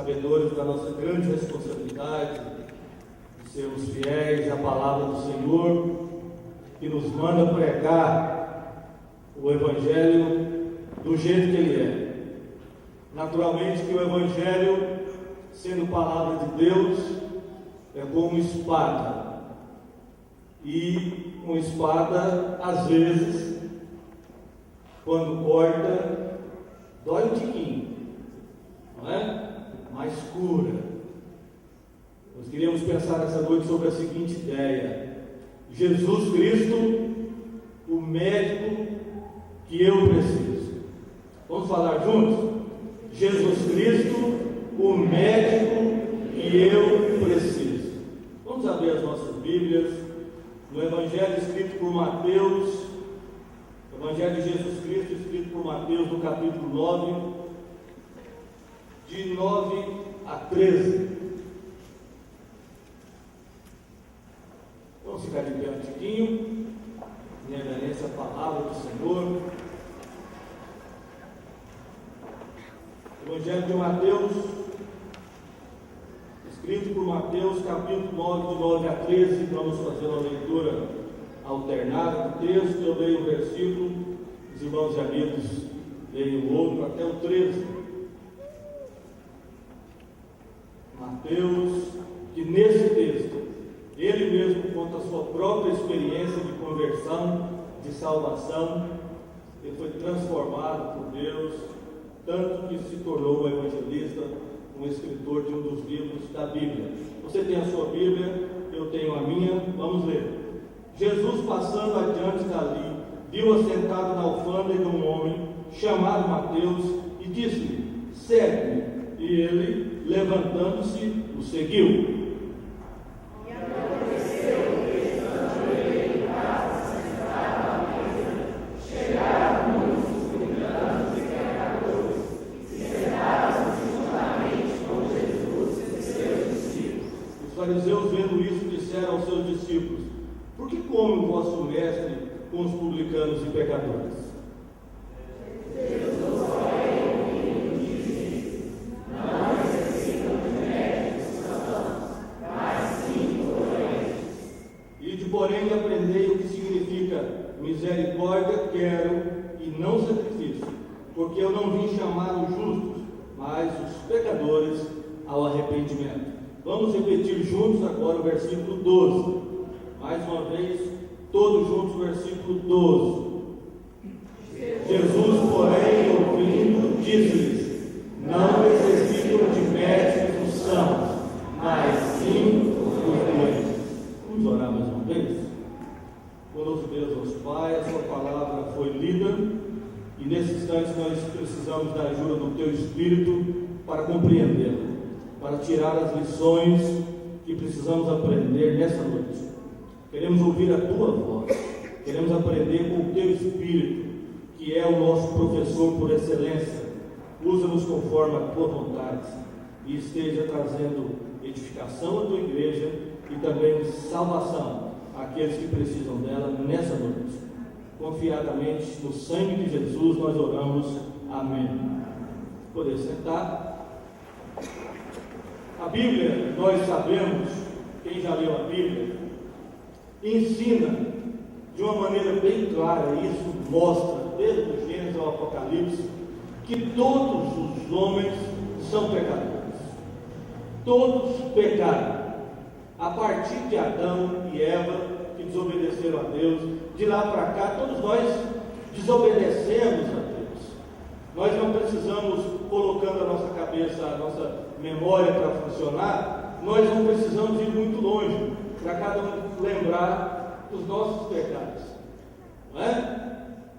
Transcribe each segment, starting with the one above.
sabedores da nossa grande responsabilidade de sermos fiéis à palavra do Senhor, que nos manda pregar o Evangelho do jeito que ele é. Naturalmente que o Evangelho, sendo palavra de Deus, é como espada. E uma espada, às vezes, quando corta, dói um tiquinho, não é? Mas cura. Nós queríamos pensar nessa noite sobre a seguinte ideia: Jesus Cristo, o médico que eu preciso. Vamos falar juntos? Jesus Cristo, o médico que eu preciso. Vamos abrir as nossas Bíblias no Evangelho escrito por Mateus, Evangelho de Jesus Cristo escrito por Mateus, no capítulo 9, de 9 a 13. Vamos ficar de pé um tiquinho, em reverência à palavra do Senhor. Evangelho de Mateus, escrito por Mateus, capítulo 9, de 9 a 13. Vamos fazer uma leitura alternada do texto. Eu leio o versículo, os irmãos e amigos leem o outro, até o 13. Mateus, que nesse texto, ele mesmo conta a sua própria experiência de conversão, de salvação. Ele foi transformado por Deus, tanto que se tornou um evangelista, um escritor de um dos livros da Bíblia. Você tem a sua Bíblia, eu tenho a minha, vamos ler. Jesus, passando adiante dali, viu assentado na alfândega um homem chamado Mateus e disse-lhe: segue-me. E ele, levantando-se, o seguiu. Os fariseus, vendo isso, disseram aos seus discípulos: por que come o vosso mestre com os publicanos e pecadores? Ide, porém, aprendei o que significa misericórdia quero e não sacrifício, porque eu não vim chamar os justos, mas os pecadores ao arrependimento. Vamos repetir juntos agora o versículo 12. Mais uma vez, todos juntos, o versículo 12. Jesus, porém, ouvindo, disse-lhes: não necessitam de médicos os sãos, mas sim os doentes. Vamos orar mais uma vez? Conosco, Deus, nosso Pai, a sua palavra foi lida, e nesse instante nós precisamos da ajuda do Teu Espírito para compreendê-la, para tirar as lições que precisamos aprender nessa noite. Queremos ouvir a Tua voz, queremos aprender com o Teu Espírito, que é o nosso professor por excelência. Usa-nos conforme a Tua vontade e esteja trazendo edificação à Tua igreja e também salvação àqueles que precisam dela nessa noite. Confiadamente no sangue de Jesus nós oramos. Amém. Poder sentar. A Bíblia, nós sabemos, quem já leu a Bíblia, ensina de uma maneira bem clara, e isso mostra, desde o Gênesis ao Apocalipse, que todos os homens são pecadores. Todos pecaram. A partir de Adão e Eva, que desobedeceram a Deus, de lá para cá, todos nós desobedecemos a Deus. Nós não precisamos, colocando a nossa cabeça, a nossa memória para funcionar, nós não precisamos ir muito longe para cada um lembrar dos nossos pecados, não é?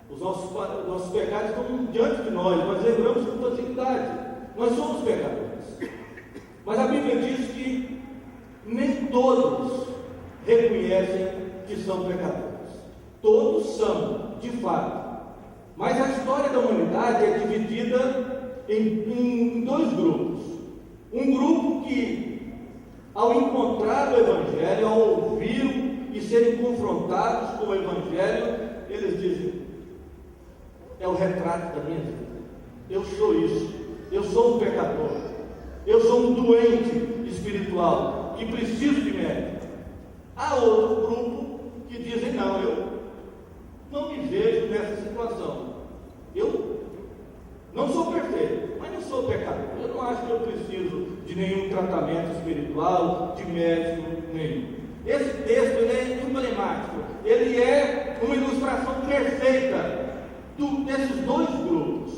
Os nossos pecados estão diante de nós lembramos com facilidade, nós somos pecadores. Mas a Bíblia diz que nem todos reconhecem que são pecadores. Todos são, de fato. Mas a história da humanidade é dividida em dois grupos. Um grupo que, ao encontrar o Evangelho, ao ouvir e serem confrontados com o Evangelho, eles dizem: é o retrato da minha vida. Eu sou isso. Eu sou um pecador. Eu sou um doente espiritual que preciso de médico. Há outro grupo que dizem: não, eu não me vejo nessa situação. Eu não sou perfeito, mas não sou pecador. Eu não acho que eu preciso de nenhum tratamento espiritual, de médico nenhum. Esse texto ele é emblemático. Ele é uma ilustração perfeita desses dois grupos.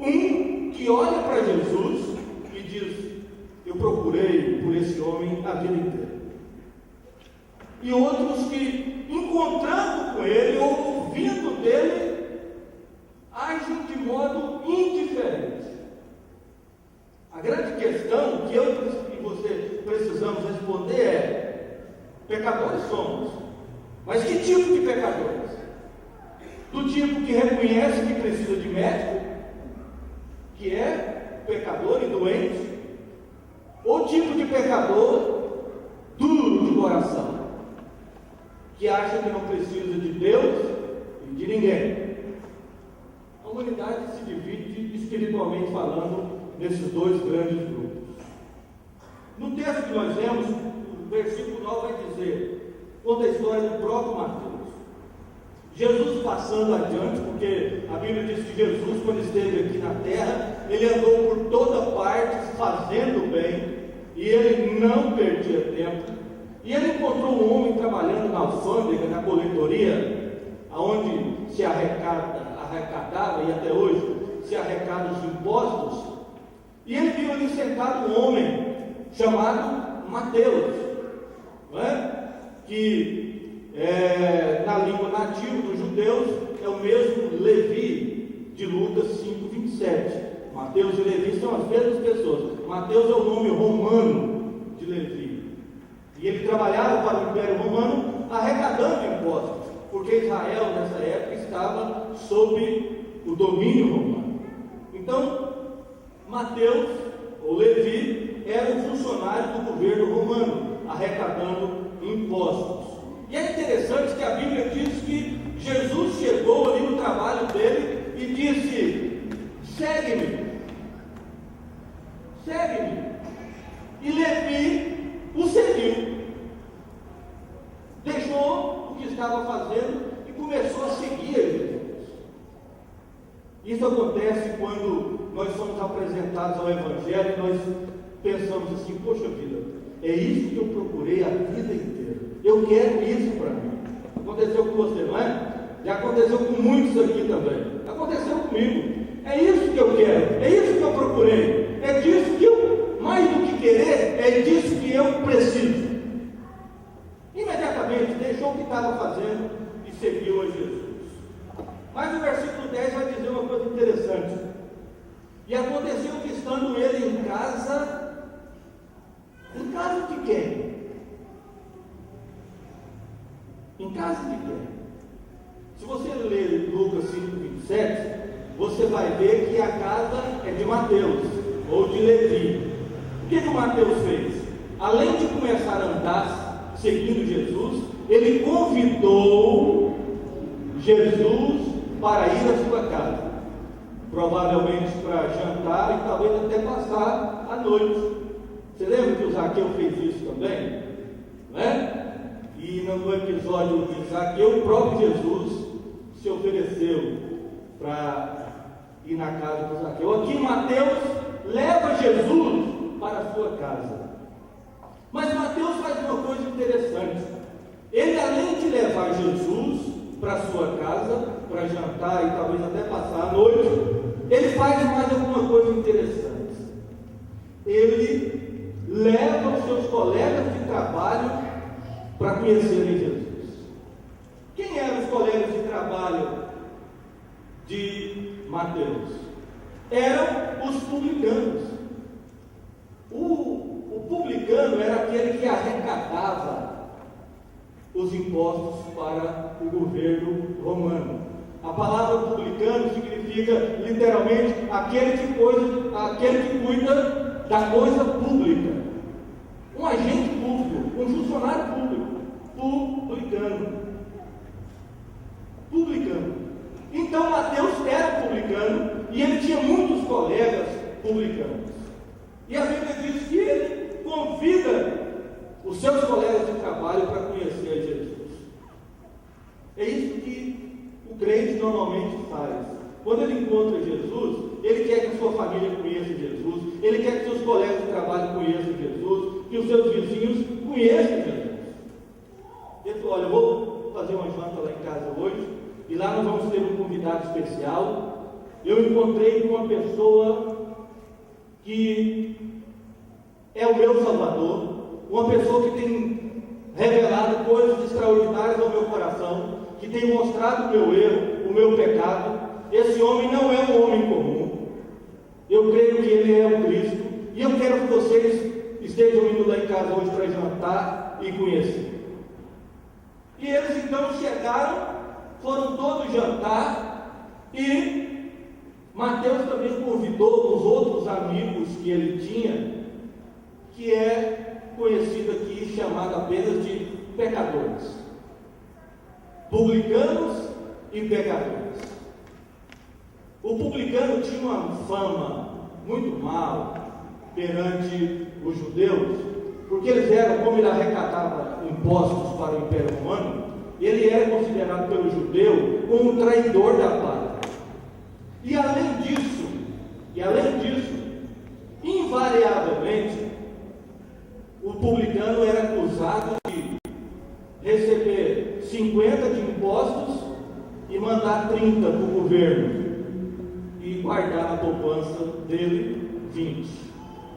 Um que olha para Jesus e diz: eu procurei por esse homem a vida inteira. E outros que, encontrando com ele, ou ouvindo dele, agem de modo indiferente. A grande questão que eu e você precisamos responder é: pecadores somos, mas que tipo de pecadores? Do tipo que reconhece que precisa de médico, que é pecador e doente, ou tipo de pecador duro de coração, que acha que não precisa de Deus e de ninguém? A humanidade se divide espiritualmente falando nesses dois grandes grupos. No texto que nós lemos, o versículo 9 vai dizer, conta a história do próprio Mateus. Jesus passando adiante, porque a Bíblia diz que Jesus, quando esteve aqui na terra, ele andou por toda parte fazendo bem, e ele não perdia tempo. E ele encontrou um homem trabalhando na alfândega, na coletoria, onde se arrecadava, e até hoje se arrecada os impostos. E ele viu ali sentado um homem chamado Mateus, não é? Que na língua nativa dos judeus é o mesmo Levi de Lucas 5:27. Mateus e Levi são as mesmas pessoas. Mateus é o nome romano de Levi, e ele trabalhava para o Império Romano arrecadando impostos, porque Israel nessa época estava sob o domínio romano. Então Mateus, ou Levi, era um funcionário do governo romano, arrecadando impostos. E é interessante que a Bíblia diz que Jesus chegou ali no trabalho dele e disse: segue-me, segue-me. E Levi o seguiu, deixou o que estava fazendo e começou a seguir Jesus. Isso acontece quando nós somos apresentados ao Evangelho e nós pensamos assim: poxa vida, é isso que eu procurei a vida inteira. Eu quero isso para mim. Aconteceu com você, não é? Já aconteceu com muitos aqui também. Aconteceu comigo. É isso que eu quero, é isso que eu procurei, é disso que eu, mais do que querer, é disso que eu preciso. Imediatamente deixou o que estava fazendo e seguiu a Jesus. Mas o versículo 10 vai dizer uma coisa interessante. E aconteceu que, estando ele em casa de quem? Em casa de quem? Se você ler Lucas 5:27, você vai ver que a casa é de Mateus, ou de Levi. O que o Mateus fez? Além de começar a andar seguindo Jesus, ele convidou Jesus para ir à sua casa, provavelmente para jantar e talvez até passar a noite. Você lembra que o Zaqueu fez isso também? Não é? E no episódio de Zaqueu, o próprio Jesus se ofereceu para ir na casa de Zaqueu. Aqui Mateus leva Jesus para a sua casa. Mas Mateus faz uma coisa interessante. Ele, além de levar Jesus para a sua casa, para jantar e talvez até passar a noite, ele faz mais alguma coisa interessante. Ele leva os seus colegas de trabalho para conhecerem Jesus. Quem eram os colegas de trabalho de Mateus? Eram os publicanos. O publicano era aquele que arrecadava os impostos para o governo romano. A palavra publicano significa literalmente aquele que cuida da coisa pública, um agente público, um funcionário público, publicano. Então Mateus era publicano e ele tinha muitos colegas publicanos. E a Bíblia diz que ele convida os seus colegas de trabalho para conhecer Jesus. É isso que o crente normalmente faz. Quando ele encontra Jesus, ele quer que a sua família conheça Jesus, ele quer que seus colegas de trabalho conheçam Jesus, que os seus vizinhos conheçam Jesus. Ele falou: olha, eu vou fazer uma janta lá em casa hoje, e lá nós vamos ter um convidado especial. Eu encontrei com uma pessoa que é o meu Salvador, uma pessoa que tem revelado coisas extraordinárias ao meu coração, que tem mostrado o meu erro, o meu pecado. Esse homem não é um homem comum. Eu creio que ele é o Cristo, e eu quero que vocês estejam indo lá em casa hoje para jantar e conhecer. E eles então chegaram, foram todos jantar, e Mateus também convidou os outros amigos que ele tinha, que é conhecido aqui, chamado apenas de pecadores, publicanos e pecadores. O publicano tinha uma fama muito mal perante os judeus, porque eles eram, como ele arrecadava impostos para o Império Romano, ele era considerado pelo judeu como um traidor da pátria. E além disso, invariavelmente, o publicano era acusado de receber 50 de impostos e mandar 30 para o governo e guardar na poupança dele 20.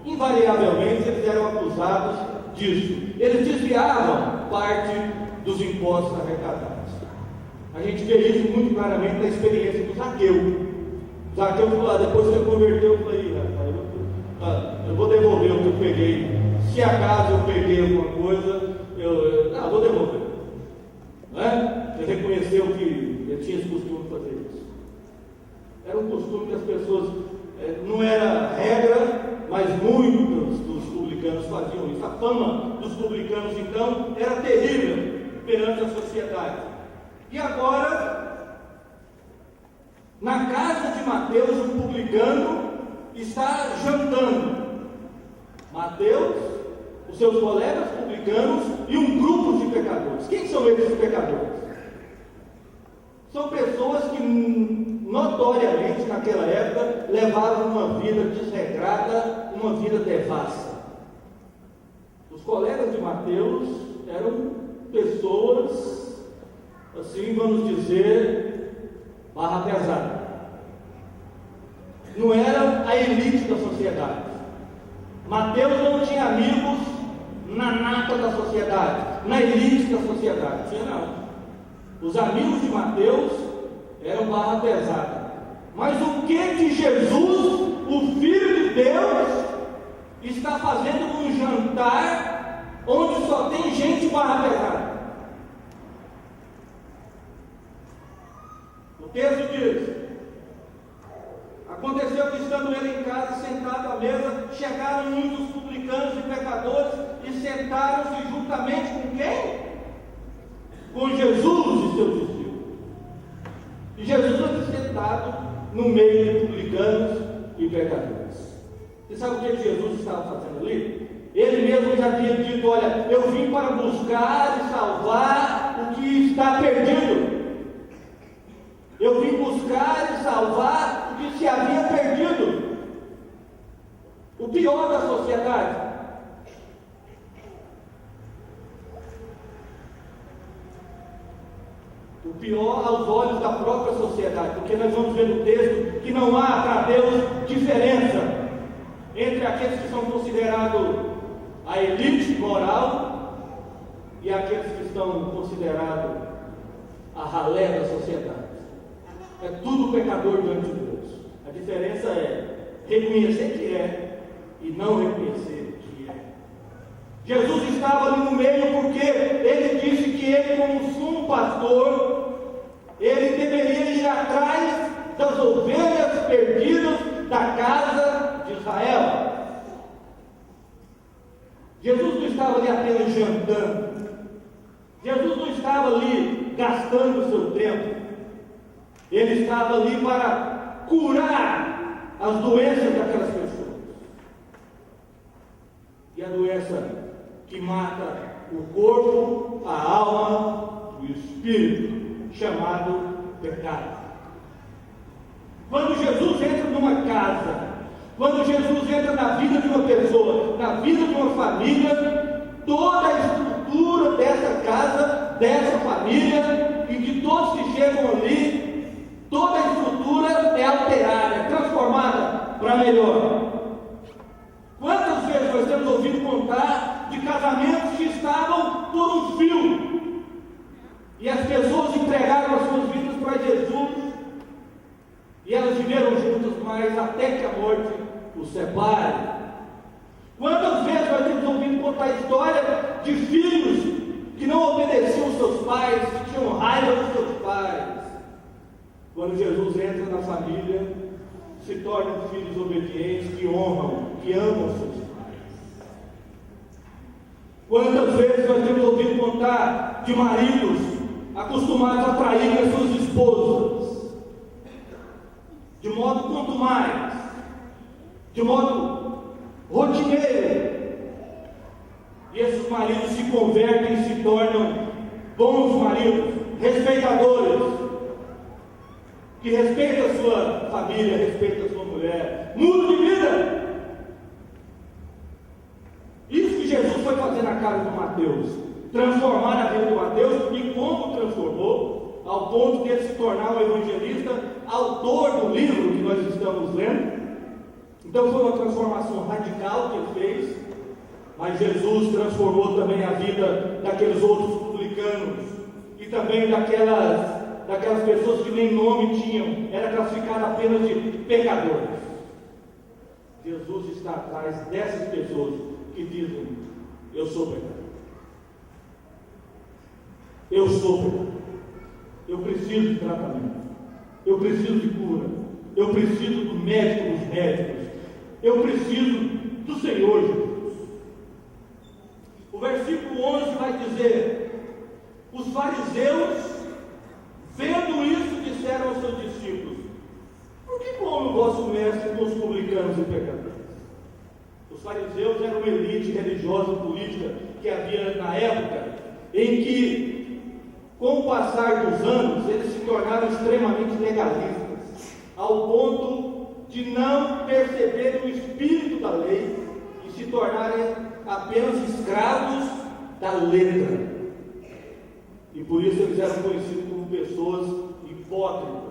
Invariavelmente eles eram acusados disso. Eles desviavam parte dos impostos arrecadados. A gente vê isso muito claramente na experiência do Zaqueu. Zaqueu falou: depois que eu converteu, eu falei: rapaz, eu vou devolver o que eu peguei. Se acaso eu peguei alguma coisa, eu vou devolver. Não é? Ele reconheceu que ele tinha esse costume de fazer isso. Era um costume que as pessoas, não era regra, mas muitos dos publicanos faziam isso. A fama dos publicanos, então, era terrível perante a sociedade. E agora, na casa de Mateus, um publicano está jantando. Mateus, os seus colegas publicanos e um grupo de pecadores. Quem são esses pecadores? São pessoas que notoriamente naquela época levavam uma vida desregrada, uma vida devassa. Os colegas de Mateus eram pessoas, assim vamos dizer, barra pesada. Não eram a elite da sociedade. Mateus não tinha amigos na nata da sociedade, na elite da sociedade. Tinha não. Os amigos de Mateus eram barra pesada. Mas o que Jesus, o Filho de Deus, está fazendo num jantar onde só tem gente barra pesada? O texto diz: aconteceu que, estando ele em casa, sentado à mesa, chegaram muitos publicanos e pecadores e sentaram-se juntamente com quem? Com Jesus e seus discípulos. E Jesus foi sentado no meio de publicanos e pecadores. Você sabe o que Jesus estava fazendo ali? Ele mesmo já tinha dito: olha, eu vim para buscar e salvar o que está perdido. Eu vim buscar e salvar o que se havia perdido. O pior da sociedade. O pior aos olhos da própria sociedade, porque nós vamos ver no texto que não há para Deus diferença entre aqueles que são considerados a elite moral e aqueles que estão considerados a ralé da sociedade. É tudo pecador diante de Deus. A diferença é reconhecer que é e não reconhecer que é. Jesus estava ali no meio porque ele disse que ele, como sumo pastor, ele deveria ir atrás das ovelhas perdidas da casa de Israel. Jesus não estava ali apenas jantando. Jesus não estava ali gastando o seu tempo. Ele estava ali para curar as doenças daquelas pessoas. doença que mata o corpo, a alma e o espírito, chamado pecado. Quando Jesus entra numa casa, quando Jesus entra na vida de uma pessoa, na vida de uma família, toda a estrutura dessa casa, dessa família, e de todos que chegam ali, toda a estrutura é alterada, é transformada para melhor. Quantas vezes nós temos ouvido contar de casamentos que estavam por um fio, e as pessoas entregaram as suas vidas para Jesus, e elas viveram juntas, mas até que a morte os separe. Quantas vezes nós temos ouvido contar a história de filhos que não obedeciam os seus pais, que tinham raiva dos seus pais. Quando Jesus entra na família, se tornam filhos obedientes, que honram, que amam seus pais. Quantas vezes nós temos ouvido contar de maridos acostumados a trair as suas esposas, de modo contumaz, de modo rotineiro, e esses maridos se convertem e se tornam bons maridos, respeitadores, que respeitam a sua família, respeitam a sua mulher, muda de vida. Isso que Jesus foi fazer na casa de Mateus, transformar a vida de Mateus, e como transformou, ao ponto de ele se tornar um evangelista, autor do livro que nós estamos lendo. Então foi uma transformação radical que ele fez, mas Jesus transformou também a vida daqueles outros publicanos, e também daquelas pessoas que nem nome tinham, era classificado apenas de pecadores. Jesus está atrás dessas pessoas que dizem: eu sou pecador, eu sou pecador, eu preciso de tratamento, eu preciso de cura, eu preciso do médico dos médicos, eu preciso do Senhor Jesus. O versículo 11 vai dizer: os fariseus, vendo isso, disseram aos seus discípulos: por que come o vosso mestre com os publicanos e pecadores? Os fariseus eram uma elite religiosa e política que havia na época, em que, com o passar dos anos, eles se tornaram extremamente legalistas, ao ponto de não perceberem o espírito da lei e se tornarem apenas escravos da letra. E por isso eles eram conhecidos como pessoas hipócritas,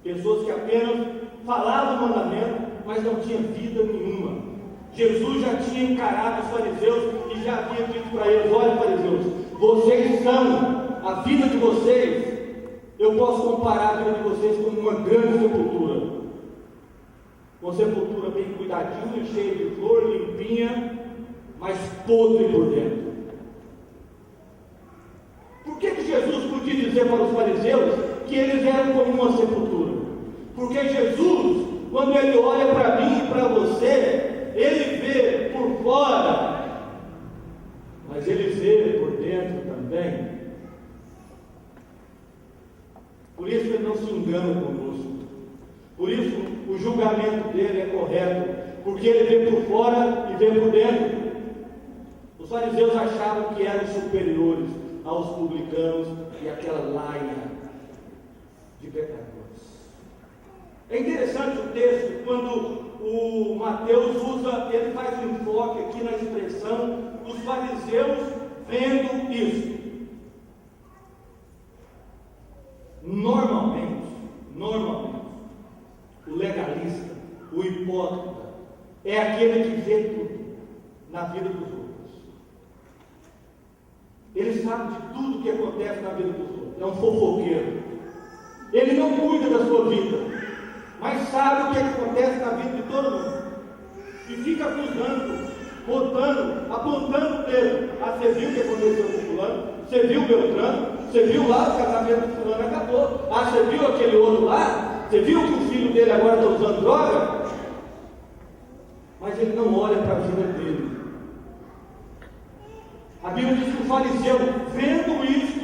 pessoas que apenas falavam o mandamento, mas não tinham vida nenhuma. Jesus já tinha encarado os fariseus e já havia dito para eles: olha, fariseus, vocês são, a vida de vocês, eu posso comparar a vida de vocês com uma grande sepultura, uma sepultura bem cuidadinha, cheia de flor, limpinha, mas podre por dentro. Por que Jesus podia dizer para os fariseus que eles eram como uma sepultura? Porque Jesus, quando ele olha para mim e para você, ele vê por fora, mas ele vê por dentro também. Por isso ele não se engana conosco. Por isso o julgamento dele é correto, porque ele vê por fora e vê por dentro. Os fariseus achavam que eram superiores aos publicanos e aquela laia de pecadores. É interessante o texto, quando o Mateus usa, ele faz um enfoque aqui na expressão dos fariseus vendo isso. Normalmente, o legalista, o hipócrita, é aquele que vê tudo na vida dos outros. Ele sabe de tudo que acontece na vida dos outros. É um fofoqueiro. Ele não cuida da sua vida, mas sabe o que acontece na vida de todo mundo. E fica acusando, botando, apontando o dedo. Ah, você viu o que aconteceu com fulano? Você viu o Beltrano? Você viu lá o casamento do fulano acabou? Ah, você viu aquele outro lá? Você viu que o filho dele agora está usando droga? Mas ele não olha para a vida dele. A Bíblia diz que o fariseu, vendo isso,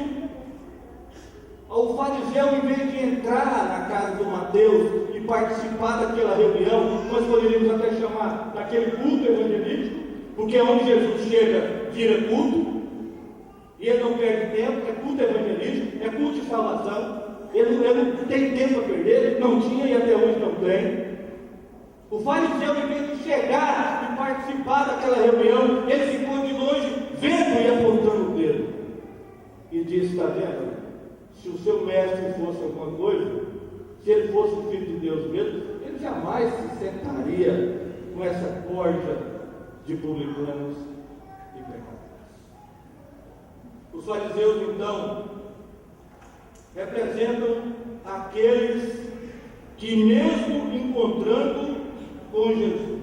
o fariseu, em vez de entrar na casa do Mateus e participar daquela reunião, nós poderíamos até chamar daquele culto evangelístico, Porque onde Jesus chega, vira culto, e ele não perde tempo, é culto evangelístico, é culto de salvação. Ele não tem tempo a perder, não tinha e até hoje não tem. O fariseu, em vez de chegar e participar daquela reunião, ele ficou de longe, vendo e apontando o dedo. E disse: está vendo? Se o seu mestre fosse alguma coisa, se ele fosse o Filho de Deus mesmo, ele jamais se sentaria com essa corja de publicanos e pecadores. Os fariseus, então, representam aqueles que, mesmo encontrando com Jesus,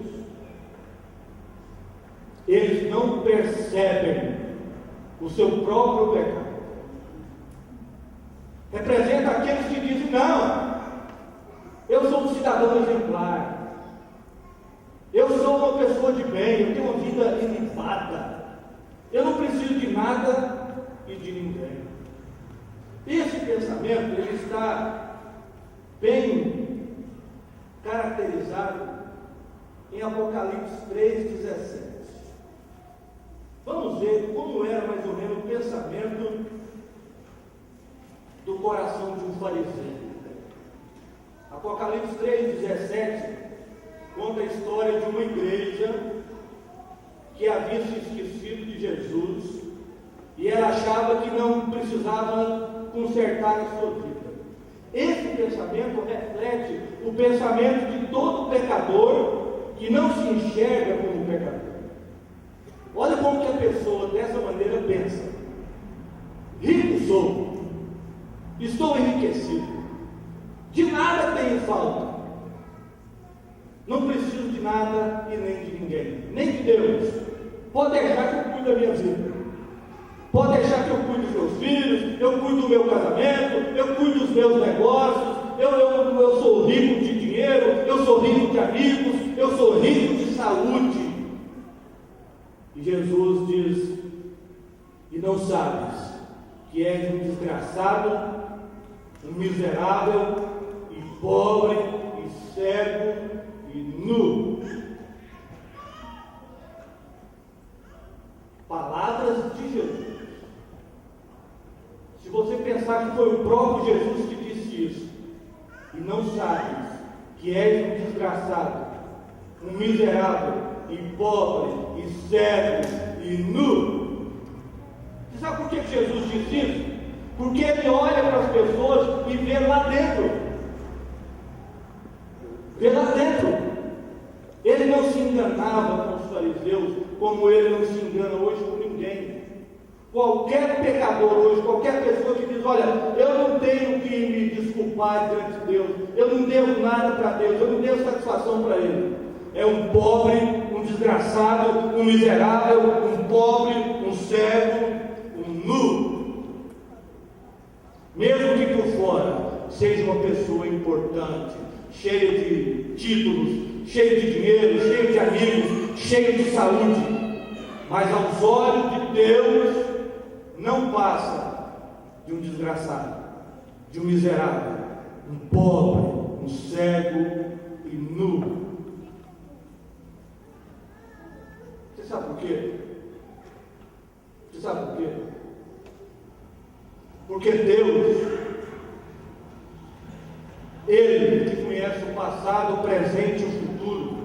eles não percebem o seu próprio pecado. Representa aqueles que dizem: não, eu sou um cidadão exemplar, eu sou uma pessoa de bem, eu tenho uma vida ilibada, eu não preciso de nada e de ninguém. Esse pensamento, ele está bem caracterizado em Apocalipse 3,17. Vamos ver como era mais ou menos o pensamento do coração de um fariseu. Apocalipse 3,17 conta a história de uma igreja que havia se esquecido de Jesus e ela achava que não precisava consertar a sua vida. Esse pensamento reflete o pensamento de todo pecador que não se enxerga como pecador. Olha como que a pessoa dessa maneira pensa: rico sou, estou enriquecido, de nada tenho falta, não preciso de nada e nem de ninguém, nem de Deus. Pode deixar que eu cuide da minha vida, pode deixar que eu cuide dos meus filhos, eu cuido do meu casamento, eu cuido dos meus negócios, eu sou rico de dinheiro, eu sou rico de amigos, eu sou rico de saúde. E Jesus diz: e não sabes que és um desgraçado, um miserável, e pobre, e cego, e nu. Palavras de Jesus. Se você pensar que foi o próprio Jesus que disse isso, e não sabes que és um desgraçado, um miserável, e pobre, e cego, e nu. Você sabe por que Jesus diz isso? Porque ele olha para as pessoas e vê lá dentro. Vê lá dentro. Ele não se enganava com os fariseus, como ele não se engana hoje com ninguém. Qualquer pecador hoje, qualquer pessoa que diz: olha, eu não tenho que me desculpar diante de Deus, eu não devo nada para Deus, eu não devo satisfação para Ele. É um pobre, um desgraçado, um miserável, um pobre, um cego, um nu. Mesmo que por fora seja uma pessoa importante, cheia de títulos, cheia de dinheiro, cheia de amigos, cheia de saúde, mas aos olhos de Deus não passa de um desgraçado, de um miserável, um pobre, um cego e nu. Você sabe por quê? Você sabe por quê? Porque Deus, Ele que conhece o passado, o presente e o futuro,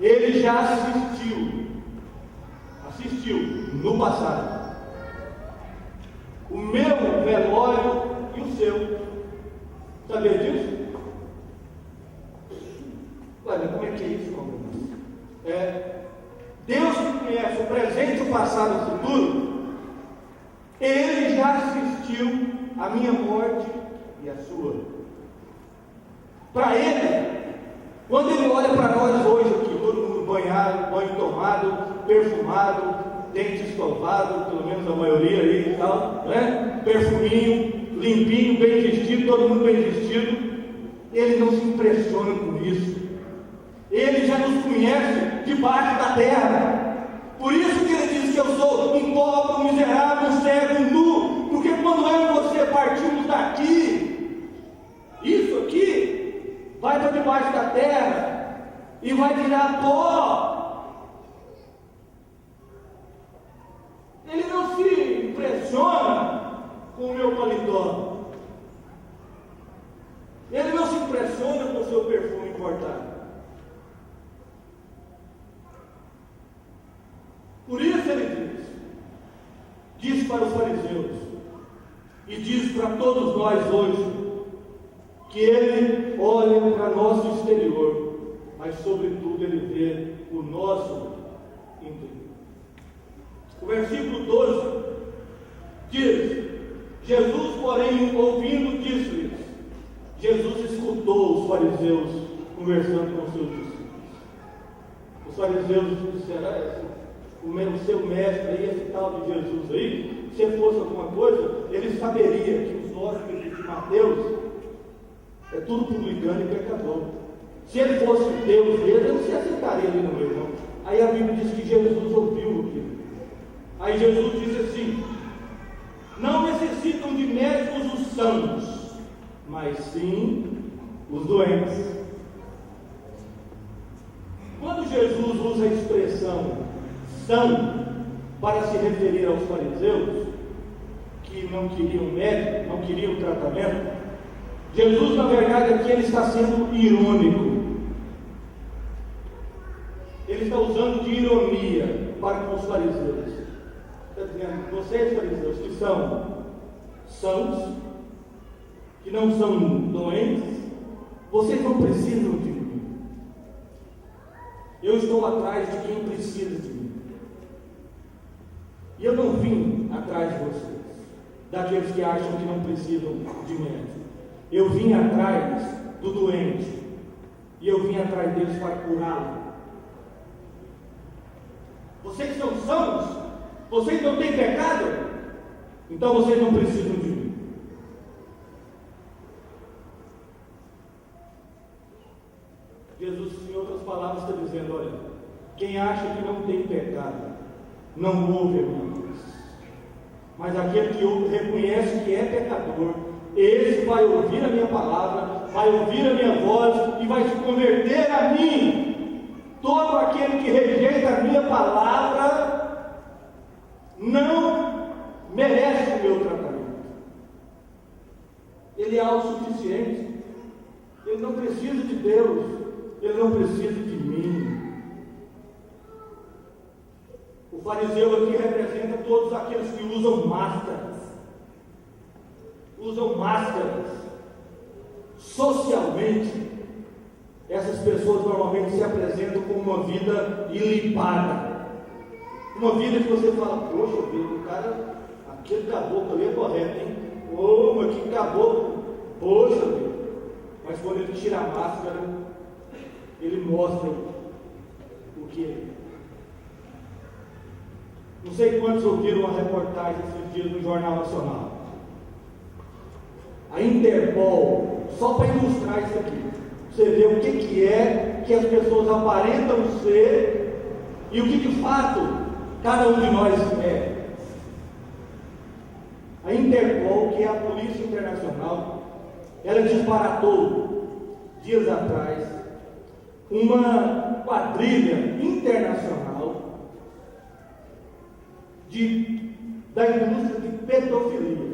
Ele já assistiu no passado o meu velório e o seu. Sabia disso? Ué, mas como é que é isso, irmão? Deus que conhece o presente, o passado e o futuro, Ele já assistiu a minha morte e a sua. Para Ele, quando Ele olha para nós hoje aqui, todo mundo banhado, banho tomado, perfumado, dente escovado, pelo menos a maioria aí e tal, né? Perfuminho, limpinho, bem vestido, todo mundo bem vestido, Ele não se impressiona com isso. Ele já nos conhece debaixo da terra. Por isso que Ele diz que eu sou um pobre, um miserável, um cego, um nu. Porque quando eu e você partimos daqui, isso aqui vai para debaixo da terra e vai virar pó. para os fariseus e diz para todos nós hoje que ele olha para nosso exterior, mas sobretudo ele vê o nosso interior. O versículo 12 diz: Jesus, porém, ouvindo, disse-lhes. Jesus escutou os fariseus conversando com os seus discípulos. Os fariseus disseram: o seu mestre aí, esse tal de Jesus aí, se fosse alguma coisa, ele saberia que os hóspedes de Mateus é tudo publicano e pecador. Se ele fosse Deus mesmo, ele não se aceitaria ali no meio, não. Aí a Bíblia diz que Jesus ouviu aquilo. Aí Jesus disse assim: não necessitam de médicos os sãos, mas sim os doentes. Quando Jesus usa a expressão são para se referir aos fariseus que não queriam médico, não queriam tratamento, Jesus, na verdade, aqui ele está sendo irônico. Ele está usando de ironia para com os fariseus. Está dizendo: vocês, fariseus, que são sãos, que não são doentes, vocês não precisam de mim. Eu estou atrás de quem precisa de mim. E eu não vim atrás de vocês, daqueles que acham que não precisam de médico. Eu vim atrás do doente, e eu vim atrás deles para curá-lo. Vocês são sãos? Vocês não têm pecado? Então vocês não precisam de mim. Jesus, em outras palavras, está dizendo: olha, quem acha que não tem pecado, não ouve a minha voz. Mas aquele que reconhece que é pecador, esse vai ouvir a minha palavra, vai ouvir a minha voz e vai se converter a mim. Todo aquele que rejeita a minha palavra não merece o meu tratamento. Ele é autossuficiente. Ele não precisa de Deus. Ele não precisa de mim. O fariseu aqui representa todos aqueles que usam máscaras. Usam máscaras. Socialmente, essas pessoas normalmente se apresentam com uma vida ilimpada. Uma vida que você fala: poxa vida, o cara, aquele caboclo ali é correto, hein? Oh, mas que caboclo! Poxa vida! Mas quando ele tira a máscara, ele mostra o que é. Não sei quantos ouviram uma reportagem esses dias no Jornal Nacional. A Interpol, só para ilustrar isso aqui, você vê o que é que as pessoas aparentam ser e o que de fato cada um de nós é. A Interpol, que é a Polícia Internacional, ela disparatou dias atrás uma quadrilha internacional da indústria de pedofilia.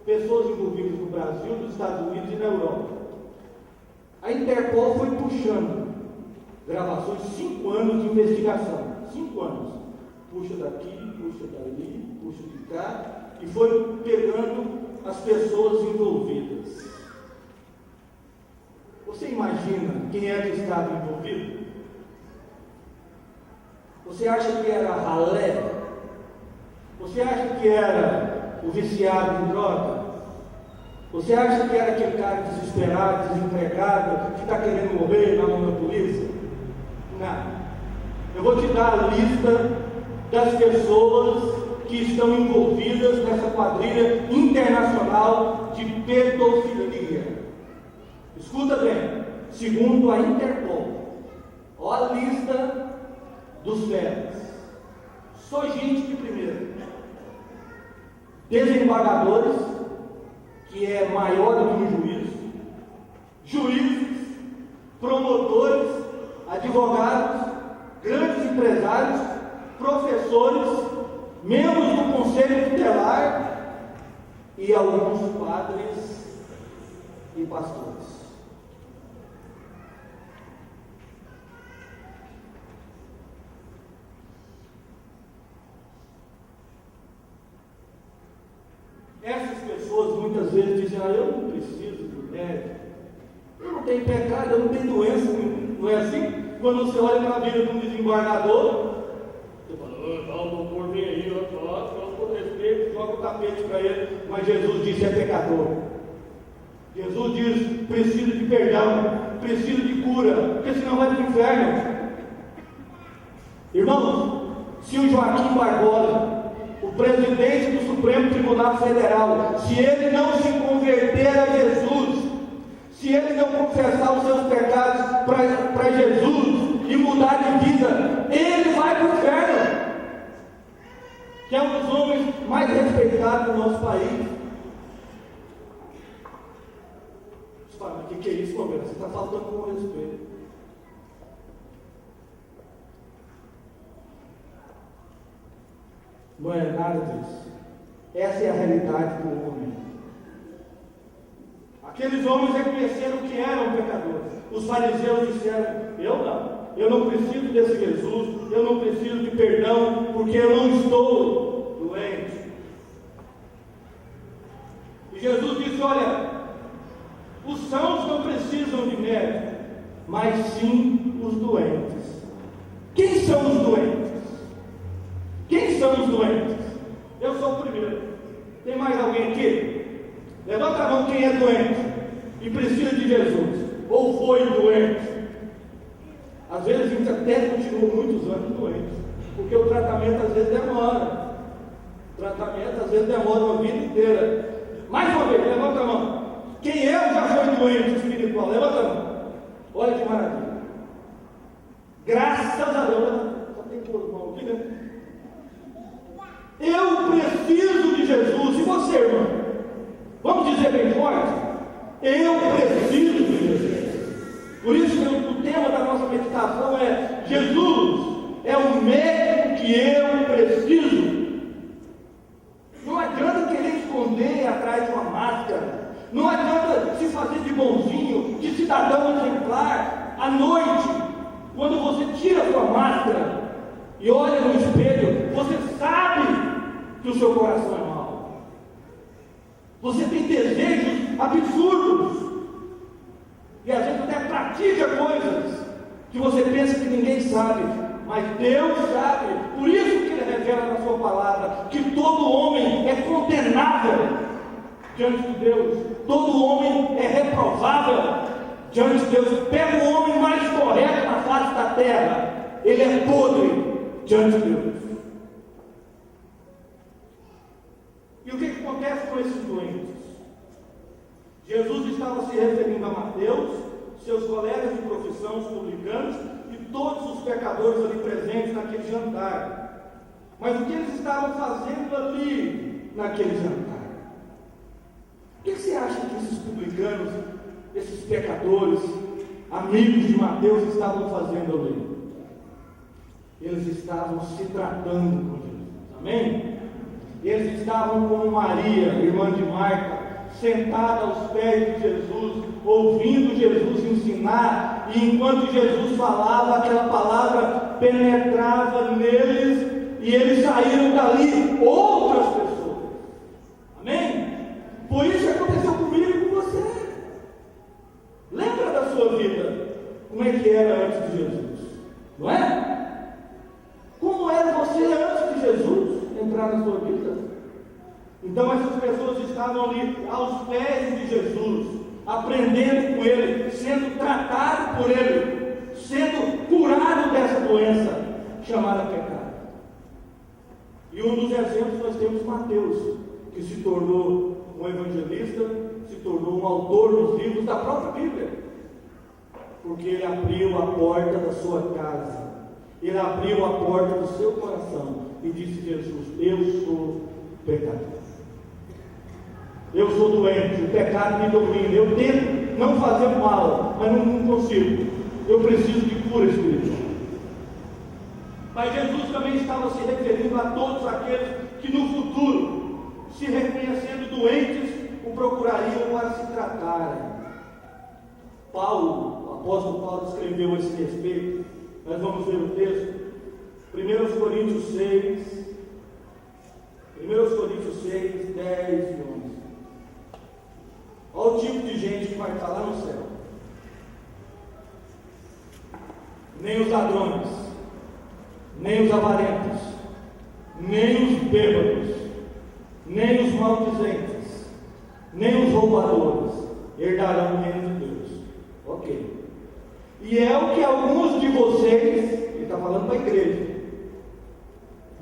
Pessoas envolvidas no Brasil, nos Estados Unidos e na Europa. A Interpol foi puxando gravações, 5 anos de investigação. 5 anos. Puxa daqui, puxa dali, puxa de cá, e foi pegando as pessoas envolvidas. Você imagina quem é que estava envolvido? Você acha que era ralé? Você acha que era o viciado em droga? Você acha que era aquele cara desesperado, desempregado, que está querendo morrer na mão da polícia? Não. Eu vou te dar a lista das pessoas que estão envolvidas nessa quadrilha internacional de pedofilia. Escuta bem, segundo a Interpol, olha a lista dos feras. Só gente que primeiro: desembargadores, que é maior do que um juiz, juízes, promotores, advogados, grandes empresários, professores, membros do conselho tutelar e alguns padres e pastores. Essas pessoas muitas vezes dizem: eu não preciso do médico, eu não tenho pecado, eu não tenho doença. Não é assim? Quando você olha para a vida de um desembargador, você fala: o doutor vem aí, com respeito, joga o tapete para ele. Mas Jesus disse: é pecador. Jesus diz: preciso de perdão, preciso de cura, porque senão vai para o inferno. Irmãos, se o Joaquim Barbosa, o presidente do Supremo Tribunal Federal, se ele não se converter a Jesus, se ele não confessar os seus pecados para Jesus e mudar de vida, ele vai para o inferno, que é um dos homens mais respeitados do nosso país. Você fala: mas o que é isso, meu? Você está faltando com respeito. Não é nada disso. Essa é a realidade do homem. Aqueles homens reconheceram que eram pecadores. Os fariseus disseram: eu não preciso desse Jesus, eu não preciso de perdão, porque eu não estou doente. E Jesus disse: olha, os sãos não precisam de médico, mas sim os doentes. Quem são os doentes? Quem são os doentes? Eu sou o primeiro. Tem mais alguém aqui? Levanta a mão quem é doente e precisa de Jesus, ou foi doente. Às vezes a gente até continua muitos anos doente, porque o tratamento às vezes demora. O tratamento às vezes demora uma vida inteira. Mais uma vez, levanta a mão. Quem já foi doente espiritual? Levanta a mão. Olha que maravilha. Graças a Deus. Só tem duas mãos aqui, né? Eu preciso de Jesus. E você, irmão? Vamos dizer bem forte: eu preciso de Jesus. Por isso que o tema da nossa meditação é: Jesus é o médico que eu preciso. Não adianta querer esconder atrás de uma máscara. Não adianta se fazer de bonzinho, de cidadão exemplar. À noite, quando você tira a sua máscara e olha no espelho, você sabe que o seu coração é mau. Você tem desejos absurdos. E às vezes até pratica coisas que você pensa que ninguém sabe, mas Deus sabe. Por isso que Ele revela na sua palavra que todo homem é condenável diante de Deus. Todo homem é reprovável diante de Deus. Pega o homem mais correto na face da terra, ele é podre diante de Deus. E o que acontece com esses doentes? Jesus estava se referindo a Mateus, seus colegas de profissão, os publicanos e todos os pecadores ali presentes naquele jantar. Mas o que eles estavam fazendo ali naquele jantar? O que você acha que esses publicanos, esses pecadores, amigos de Mateus, estavam fazendo ali? Eles estavam se tratando com Jesus. Amém? Eles estavam como Maria, irmã de Marta, sentada aos pés de Jesus, ouvindo Jesus ensinar, e enquanto Jesus falava, aquela palavra penetrava neles, e eles saíram dali outras pessoas. Amém? Por isso aconteceu comigo e com você. Lembra da sua vida? Como é que era antes de Jesus? Não é? Como era você antes de Jesus entrar na sua vida? Então essas pessoas estavam ali aos pés de Jesus, aprendendo com Ele, sendo tratado por Ele, sendo curado dessa doença chamada pecado. E um dos exemplos nós temos Mateus, que se tornou um evangelista, se tornou um autor dos livros da própria Bíblia, porque ele abriu a porta da sua casa, ele abriu a porta do seu coração e disse: Jesus, eu sou pecador. Eu sou doente, o pecado me domina. Eu tento não fazer mal, mas não consigo. Eu preciso de cura espiritual. Mas Jesus também estava se referindo a todos aqueles que no futuro, se reconhecendo doentes, o procurariam para se tratarem. Paulo, o apóstolo Paulo, escreveu a esse respeito. Nós vamos ver o texto. 1 Coríntios 6, 1 Coríntios 6, 10 e 11. Olha o tipo de gente que vai estar lá no céu. Nem os ladrões, nem os avarentos, nem os bêbados, nem os maldizentes, nem os roubadores herdarão o reino de Deus. Ok. E é o que alguns de vocês, ele está falando para a igreja,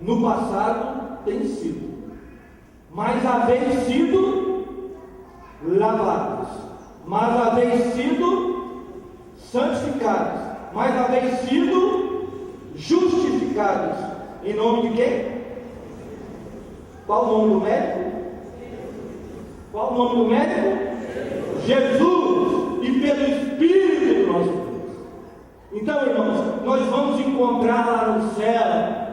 no passado tem sido, mas haveis sido lavados, mas haveis sido santificados, mas haveis sido justificados. Em nome de quem? Qual o nome do médico? Qual o nome do médico? Jesus, e pelo Espírito do nosso Deus. Então, irmãos, nós vamos encontrar lá no céu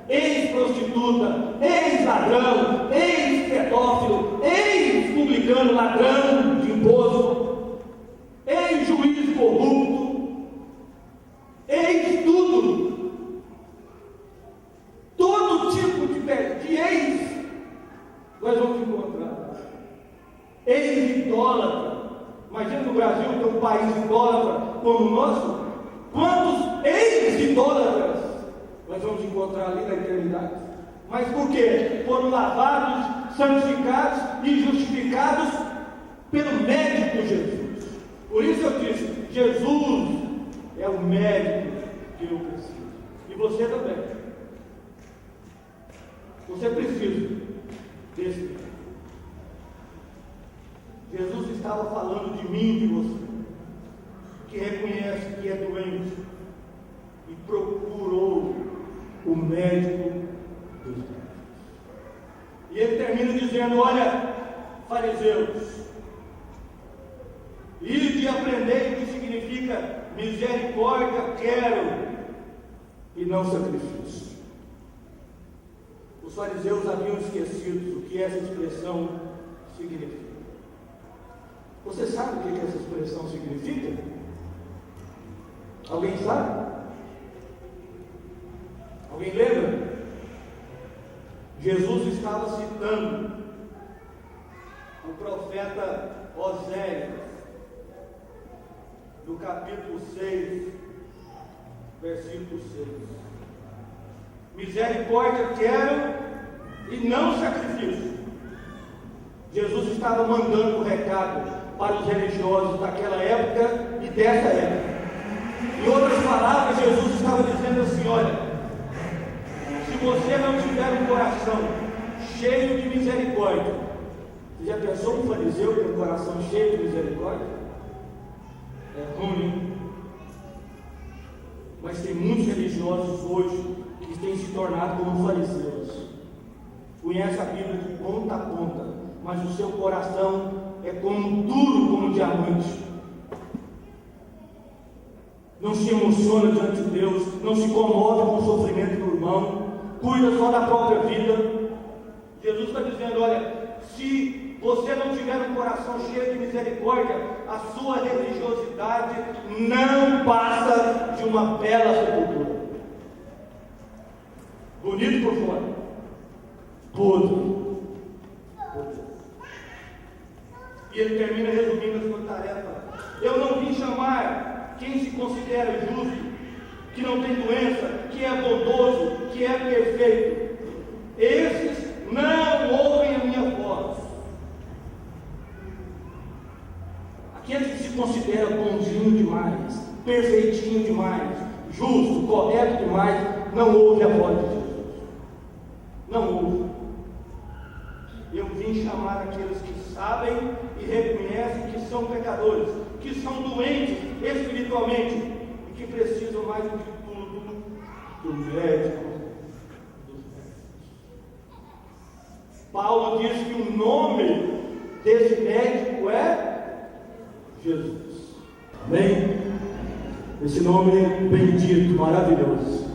ex-prostituta, ex-ladrão, ex-pedófilo, ex-publicano ladrão de imposto, ex-juiz corrupto, ex-tudo, todo tipo de ex nós vamos encontrar. Ex-idólatra. Imagina no Brasil, que é um país idólatra como o nosso, quantos ex-idólatras nós vamos encontrar ali na eternidade. Mas por quê? Foram lavados, santificados e justificados pelo médico Jesus. Por isso eu disse, Jesus é o médico que eu preciso. E você também. Você precisa desse médico. Jesus estava falando de mim e de você, que reconhece que é doente e procurou o médico dos médicos. E ele termina dizendo: olha, fariseus, ide e aprendei o que significa misericórdia quero e não sacrifício. Os fariseus haviam esquecido o que essa expressão significa. Você sabe o que essa expressão significa? Alguém sabe? Alguém lembra? Jesus estava citando o profeta Oséias, no capítulo 6, versículo 6. Misericórdia quero e não sacrifício. Jesus estava mandando um recado para os religiosos daquela época e dessa época. Em outras palavras, Jesus estava dizendo assim: olha, se você não tiver um coração cheio de misericórdia, você já pensou um fariseu com um coração cheio de misericórdia? É ruim. Mas tem muitos religiosos hoje que têm se tornado como fariseus. Conhece a Bíblia de ponta a ponta, mas o seu coração é como duro como diamante. Não se emociona diante de Deus, não se comove com o sofrimento do irmão, cuida só da própria vida. Jesus está dizendo: olha, se você não tiver um coração cheio de misericórdia, a sua religiosidade não passa de uma bela sepultura. Bonito por fora, podre. E ele termina resumindo a sua tarefa: eu não vim chamar quem se considera justo, que não tem doença, que é bondoso, que é perfeito. Esses não ouvem a minha voz. Aqueles que se consideram bonzinho demais, perfeitinho demais, justo, correto demais, não ouvem a voz de Jesus. Não ouvem. Eu vim chamar aqueles que sabem e reconhecem que são pecadores, que são doentes espiritualmente e que precisam mais do que tudo do médico dos médicos. Paulo diz que o nome desse médico é Jesus. Amém? Esse nome bendito, maravilhoso.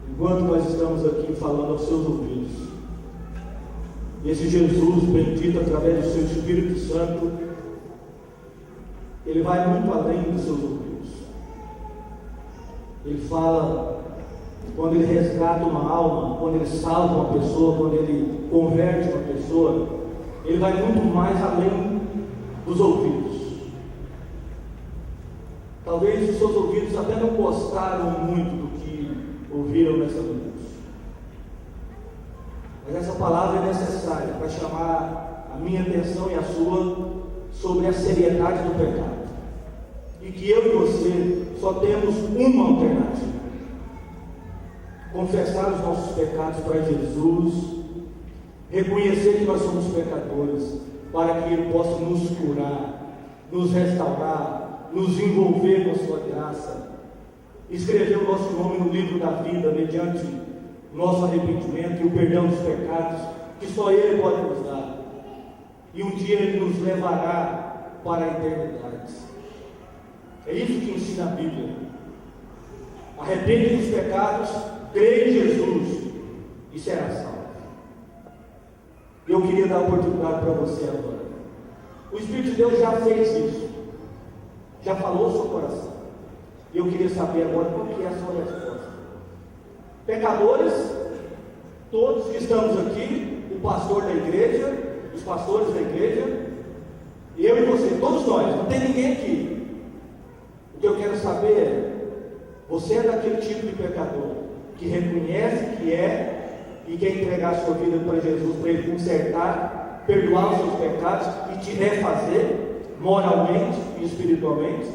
Enquanto nós estamos aqui falando aos seus ouvidos, esse Jesus bendito através do seu Espírito Santo, ele vai muito além dos seus ouvidos. Ele fala quando Ele resgata uma alma, quando Ele salva uma pessoa, quando Ele converte uma pessoa, Ele vai muito mais além dos ouvidos. Talvez os seus ouvidos até não gostaram muito do que ouviram nessa noite. Mas essa palavra é necessária para chamar a minha atenção e a sua sobre a seriedade do pecado. E que eu e você só temos uma alternativa: confessar os nossos pecados para Jesus, reconhecer que nós somos pecadores, para que Ele possa nos curar, nos restaurar, nos envolver com a sua graça, escrever o nosso nome no livro da vida, mediante nosso arrependimento e o perdão dos pecados, que só Ele pode nos dar. E um dia Ele nos levará para a eternidade. É isso que ensina a Bíblia. Arrepende dos pecados, crê em Jesus e será salvo. Eu queria dar a oportunidade para você agora. O Espírito de Deus já fez isso, já falou o seu coração. Eu queria saber agora qual que é a sua resposta. Pecadores, todos que estamos aqui, o pastor da igreja, os pastores da igreja, eu e você, todos nós, não tem ninguém aqui. O que eu quero saber é: você é daquele tipo de pecador que reconhece que é e quer entregar a sua vida para Jesus, para Ele consertar, perdoar os seus pecados e te refazer moralmente e espiritualmente?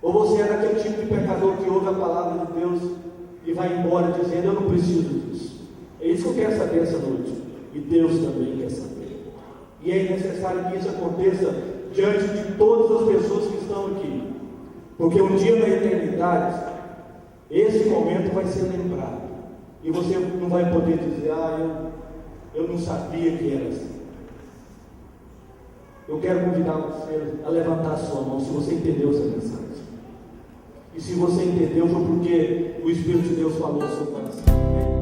Ou você é daquele tipo de pecador que ouve a palavra de Deus e vai embora dizendo: eu não preciso disso? É isso que eu quero saber essa noite, e Deus também quer saber. E é necessário que isso aconteça diante de todas as pessoas que estão aqui, porque um dia na eternidade esse momento vai ser lembrado, e você não vai poder dizer: eu não sabia que era assim. Eu quero convidar você a levantar a sua mão, se você entendeu essa mensagem. E se você entendeu, foi porque o Espírito de Deus falou ao seu coração.